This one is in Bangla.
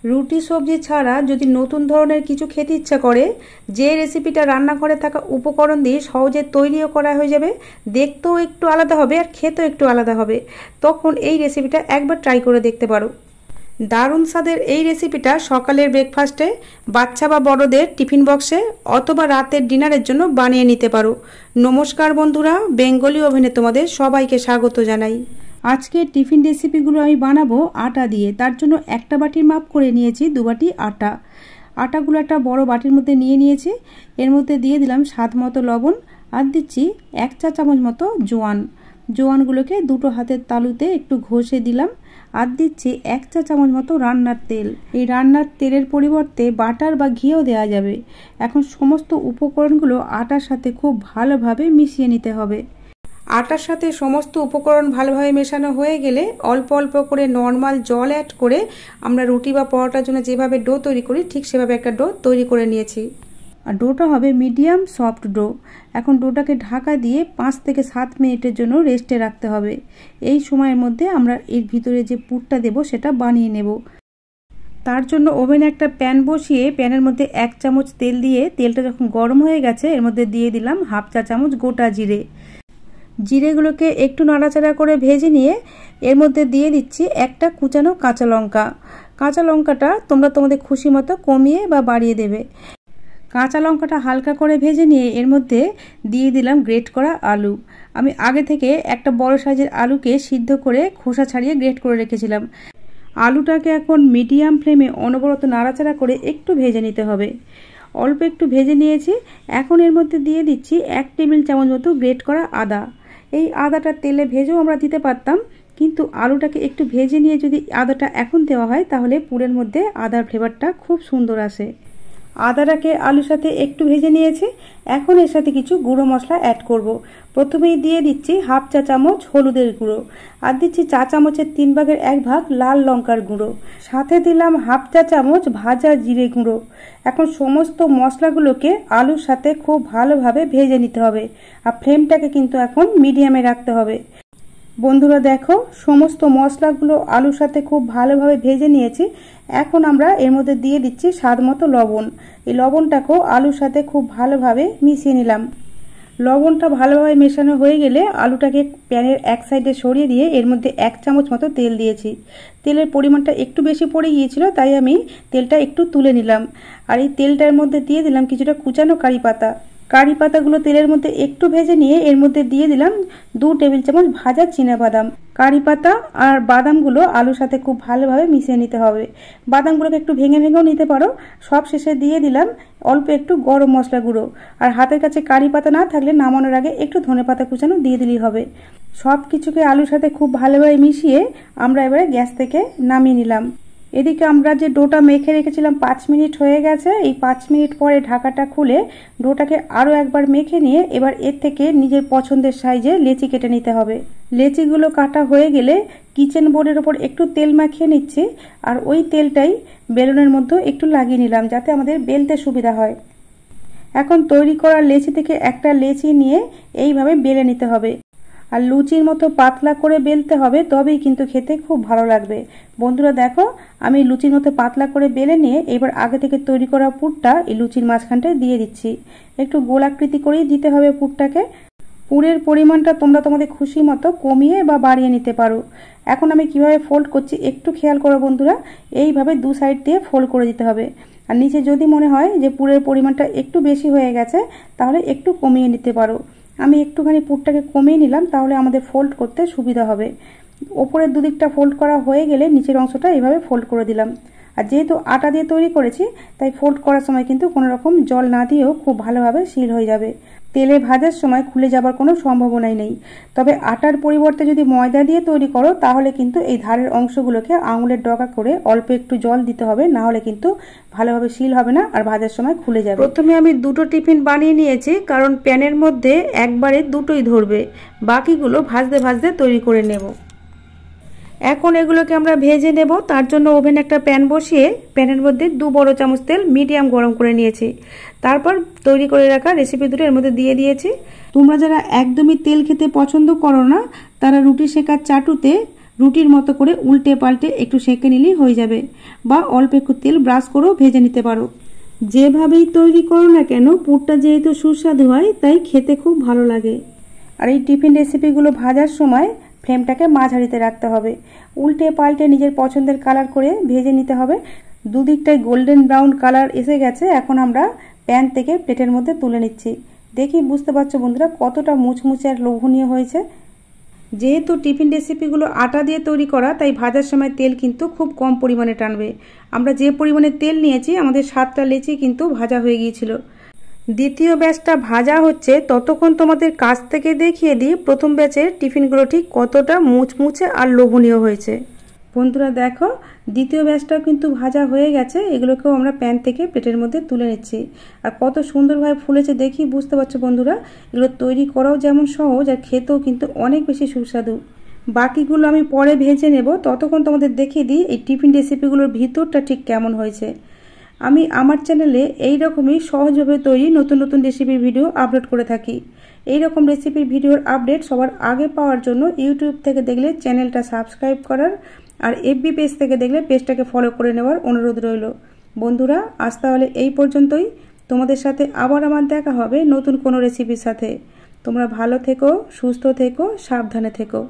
রুটি সবজি ছাড়া যদি নতুন ধরনের কিছু খেতে ইচ্ছা করে, যে রেসিপিটা রান্নাঘরে থাকা উপকরণ দিয়ে সহজে তৈরিও করা হয়ে যাবে, দেখতেও একটু আলাদা হবে আর খেতেও একটু আলাদা হবে, তখন এই রেসিপিটা একবার ট্রাই করে দেখতে পারো। দারুণ স্বাদের এই রেসিপিটা সকালের ব্রেকফাস্টে, বাচ্চা বা বড়দের টিফিন বক্সে অথবা রাতের ডিনারের জন্য বানিয়ে নিতে পারো। নমস্কার বন্ধুরা, বেঙ্গলি ওভেনে তোমাদের সবাইকে স্বাগত জানাই। আজকে টিফিন রেসিপিগুলো আমি বানাবো আটা দিয়ে। তার জন্য একটা বাটির মাপ করে নিয়েছি 2 বাটি আটা। আটাগুলো একটা বড় বাটির মধ্যে নিয়ে নিয়েছি। এর মধ্যে দিয়ে দিলাম স্বাদ মতো লবণ আর দিচ্ছি 1 চা চামচ মতো জোয়ান। জোয়ানগুলোকে দুটো হাতের তালুতে একটু ঘষে দিলাম। আর দিচ্ছি 1 চা চামচ মতো রান্নার তেল। এই রান্নার তেলের পরিবর্তে বাটার বা ঘিও দেওয়া যাবে। এখন সমস্ত উপকরণগুলো আটার সাথে খুব ভালোভাবে মিশিয়ে নিতে হবে। আটার সাথে সমস্ত উপকরণ ভালোভাবে মেশানো হয়ে গেলে অল্প অল্প করে নর্মাল জল অ্যাড করে আমরা রুটি বা পরোটার জন্য যেভাবে ডো তৈরি করি ঠিক সেভাবে একটা ডো তৈরি করে নিয়েছি। আর ডোটা হবে মিডিয়াম সফট ডো। এখন ডোটাকে ঢাকা দিয়ে 5 থেকে 7 মিনিটের জন্য রেস্টে রাখতে হবে। এই সময়ের মধ্যে আমরা এর ভিতরে যে পুরটা দেব সেটা বানিয়ে নেব। তার জন্য ওভেনে একটা প্যান বসিয়ে প্যানের মধ্যে 1 চামচ তেল দিয়ে তেলটা যখন গরম হয়ে গেছে এর মধ্যে দিয়ে দিলাম 1/2 চা চামচ গোটা জিরে। জিরেগুলোকে একটু নাড়াচাড়া করে ভেজে নিয়ে এর মধ্যে দিয়ে দিচ্ছি একটা কুচানো কাঁচা লঙ্কা। কাঁচা লঙ্কাটা তোমরা তোমাদের খুশি মতো কমিয়ে বা বাড়িয়ে দেবে। কাঁচা লঙ্কাটা হালকা করে ভেজে নিয়ে এর মধ্যে দিয়ে দিলাম গ্রেট করা আলু। আমি আগে থেকে একটা বড় সাইজের আলুকে সিদ্ধ করে খোসা ছাড়িয়ে গ্রেট করে রেখেছিলাম। আলুটাকে এখন মিডিয়াম ফ্লেমে অনবরত নাড়াচাড়া করে একটু ভেজে নিতে হবে। অল্প একটু ভেজে নিয়েছি। এখন এর মধ্যে দিয়ে দিচ্ছি 1 টেবিল চামচ মতো গ্রেট করা আদা। এই আদাটা তেলে ভেজেও আমরা দিতে পারতাম, কিন্তু আলুটাকে একটু ভেজে নিয়ে যদি আদাটা এখন দেওয়া হয় তাহলে পুরের মধ্যে আদার ফ্লেভারটা খুব সুন্দর আসে। আদাটাকে আলুর সাথে একটু ভেজে নিয়েছি। এখন এর সাথে কিছু গুঁড়ো মশলা অ্যাড করব। প্রথমেই দিয়ে দিচ্ছি 1/2 চা চামচ হলুদের গুঁড়ো, আর দিচ্ছি চা চামচের 3 ভাগের 1 ভাগ লাল লঙ্কার গুঁড়ো, সাথে দিলাম 1/2 চা চামচ ভাজা জিরে গুঁড়ো। এখন সমস্ত মশলাগুলোকে আলুর সাথে খুব ভালোভাবে ভেজে নিতে হবে। আর ফ্লেমটাকে কিন্তু এখন মিডিয়ামে রাখতে হবে। বন্ধুরা দেখো, সমস্ত মশলাগুলো আলুর সাথে খুব ভালোভাবে ভেজে নিয়েছি। এখন আমরা এর মধ্যে দিয়ে দিচ্ছি স্বাদ মতো লবণ। এই লবণটাকেও আলুর সাথে খুব ভালোভাবে মিশিয়ে নিলাম। লবণটা ভালোভাবে মেশানো হয়ে গেলে আলুটাকে প্যানের এক সাইডে সরিয়ে দিয়ে এর মধ্যে 1 চামচ মতো তেল দিয়েছি। তেলের পরিমাণটা একটু বেশি পড়ে গিয়েছিল, তাই আমি তেলটা একটু তুলে নিলাম। আর এই তেলটার মধ্যে দিয়ে দিলাম কিছুটা কুচানো কারি পাতা। কারি পাতাগুলো তেলের মধ্যে একটু ভেজে নিয়ে এর মধ্যে দিয়ে দিলাম 2 টেবিল চামচ ভাজা চীনাবাদাম। কারি পাতা আর বাদামগুলো আলুর সাথে খুব ভালোভাবে মিশিয়ে নিতে হবে। বাদামগুলোকে একটু ভেঙে ভেঙেও নিতে পারো। সব শেষে দিয়ে দিলাম অল্প একটু গরম মশলা গুঁড়ো। আর হাতের কাছে কারি পাতা না থাকলে নামানোর আগে একটু ধনেপাতা কুচানো দিয়ে দিলেই হবে। সব কিছুকে আলুর সাথে খুব ভালোভাবে মিশিয়ে আমরা এবারে গ্যাস থেকে নামিয়ে নিলাম। এদিকে আমরা যে ডোটা মেখে রেখেছিলাম 5 মিনিট হয়ে গেছে। এই 5 মিনিট পরে ঢাকাটা খুলে ডোটাকে আরও একবার মেখে নিয়ে এবার এর থেকে নিজের পছন্দের সাইজে লেচি কেটে নিতে হবে। লেচিগুলো কাটা হয়ে গেলে কিচেন বোর্ডের ওপর একটু তেল মাখিয়ে নিচ্ছি। আর ওই তেলটাই বেলুনের মধ্যে একটু লাগিয়ে নিলাম যাতে আমাদের বেলতে সুবিধা হয়। এখন তৈরি করা লেচি থেকে একটা লেচি নিয়ে এইভাবে বেলে নিতে হবে। আর লুচির মতো পাতলা করে বেলতে হবে, তবেই কিন্তু খেতে খুব ভালো লাগবে। বন্ধুরা দেখো, আমি লুচির মতো পাতলা করে বেলে নিয়ে এবার আগে থেকে তৈরি করা পুরটা এই লুচির মাঝখানটায় দিয়ে দিচ্ছি। একটু গোলাকৃতি করেই দিতে হবে পুরটাকে। পুরের পরিমাণটা তোমরা তোমাদের খুশি মতো কমিয়ে বা বাড়িয়ে নিতে পারো। এখন আমি কিভাবে ফোল্ড করছি একটু খেয়াল করো বন্ধুরা। এইভাবে 2 সাইড দিয়ে ফোল্ড করে দিতে হবে। আর নিচে যদি মনে হয় যে পুরের পরিমাণটা একটু বেশি হয়ে গেছে তাহলে একটু কমিয়ে নিতে পারো। আমি একটুখানি পুরটাকে কমিয়ে নিলাম, তাহলে আমাদের ফোল্ড করতে সুবিধা হবে। ওপরের দুদিকটা ফোল্ড করা হয়ে গেলে নিচের অংশটা এইভাবে ফোল্ড করে দিলাম। আর যেহেতু আটা দিয়ে তৈরি করেছি তাই ফোল্ড করার সময় কিন্তু কোনো রকম জল না দিয়েও খুব ভালোভাবে সিল হয়ে যাবে। তেলে ভাজার সময় খুলে যাবার কোনো সম্ভাবনাই নেই। তবে আটার পরিবর্তে যদি ময়দা দিয়ে তৈরি করো তাহলে কিন্তু এই ধারের অংশগুলোকে আঙুলের ডগা করে অল্প একটু জল দিতে হবে, না হলে কিন্তু ভালোভাবে সিল হবে না আর ভাজার সময় খুলে যাবে। প্রথমে আমি 2টো টিফিন বানিয়ে নিয়েছি, কারণ প্যানের মধ্যে একবারে 2টোই ধরবে। বাকিগুলো ভাজতে ভাজতে তৈরি করে নেব। এখন এগুলোকে আমরা ভেজে নেব। তার জন্য ওভেনে একটা প্যান বসিয়ে প্যানের মধ্যে 2 বড় চামচ তেল মিডিয়াম গরম করে নিয়েছি। তারপর তৈরি করে রাখা রেসিপি দুটো এর মধ্যে দিয়ে দিয়েছি। তোমরা যারা একদমই তেল খেতে পছন্দ করো না তারা রুটি সেকার চাটুতে রুটির মতো করে উল্টে পাল্টে একটু সেঁকে নিলেই হয়ে যাবে, বা অল্প একটু তেল ব্রাশ করেও ভেজে নিতে পারো। যেভাবেই তৈরি করো না কেন পুরটা যেহেতু সুস্বাদু হয় তাই খেতে খুব ভালো লাগে। আর এই টিফিন রেসিপিগুলো ভাজার সময় ফ্লেমটাকে মাঝারিতে রাখতে হবে। উল্টে পাল্টে নিজের পছন্দের কালার করে ভেজে নিতে হবে। দুদিকটাই গোল্ডেন ব্রাউন কালার এসে গেছে। এখন আমরা প্যান থেকে প্লেটের মধ্যে তুলে নিচ্ছি। দেখি বুঝতে পারছো বন্ধুরা কতটা মুচমুচে আর লোভনীয় হয়েছে। যেহেতু টিফিন রেসিপিগুলো আটা দিয়ে তৈরি করা তাই ভাজার সময় তেল কিন্তু খুব কম পরিমাণে টানবে। আমরা যে পরিমাণে তেল নিয়েছি আমাদের 7টা লেচি কিন্তু ভাজা হয়ে গিয়েছিল। দ্বিতীয় ব্যাচটা ভাজা হচ্ছে ততক্ষণ তোমাদের কাছ থেকে দেখিয়ে দিই প্রথম ব্যাচের টিফিনগুলো ঠিক কতটা মুচমুচে আর লোভনীয় হয়েছে। বন্ধুরা দেখো দ্বিতীয় ব্যাচটাও কিন্তু ভাজা হয়ে গেছে। এগুলোকেও আমরা প্যান থেকে প্লেটের মধ্যে তুলে নিচ্ছি। আর কত সুন্দরভাবে ফুলেছে দেখি বুঝতে পারছো বন্ধুরা। এগুলো তৈরি করাও যেমন সহজ আর খেতেও কিন্তু অনেক বেশি সুস্বাদু। বাকিগুলো আমি পরে ভেজে নেব, ততক্ষণ তোমাদের দেখিয়ে দিই এই টিফিন রেসিপিগুলোর ভিতরটা ঠিক কেমন হয়েছে। আমি আমার চ্যানেলে এই রকমই সহজভাবে তৈরি নতুন নতুন রেসিপির ভিডিও আপলোড করে থাকি। এই রকম রেসিপির ভিডিওর আপডেট সবার আগে পাওয়ার জন্য ইউটিউব থেকে দেখলে চ্যানেলটা সাবস্ক্রাইব করার, আর এফবি পেজ থেকে দেখলে পেজটাকে ফলো করে নেওয়ার অনুরোধ রইল। বন্ধুরা আজ তাহলে এই পর্যন্তই। তোমাদের সাথে আবার আমার দেখা হবে নতুন কোনো রেসিপির সাথে। তোমরা ভালো থেকো, সুস্থ থেকো, সাবধানে থেকো।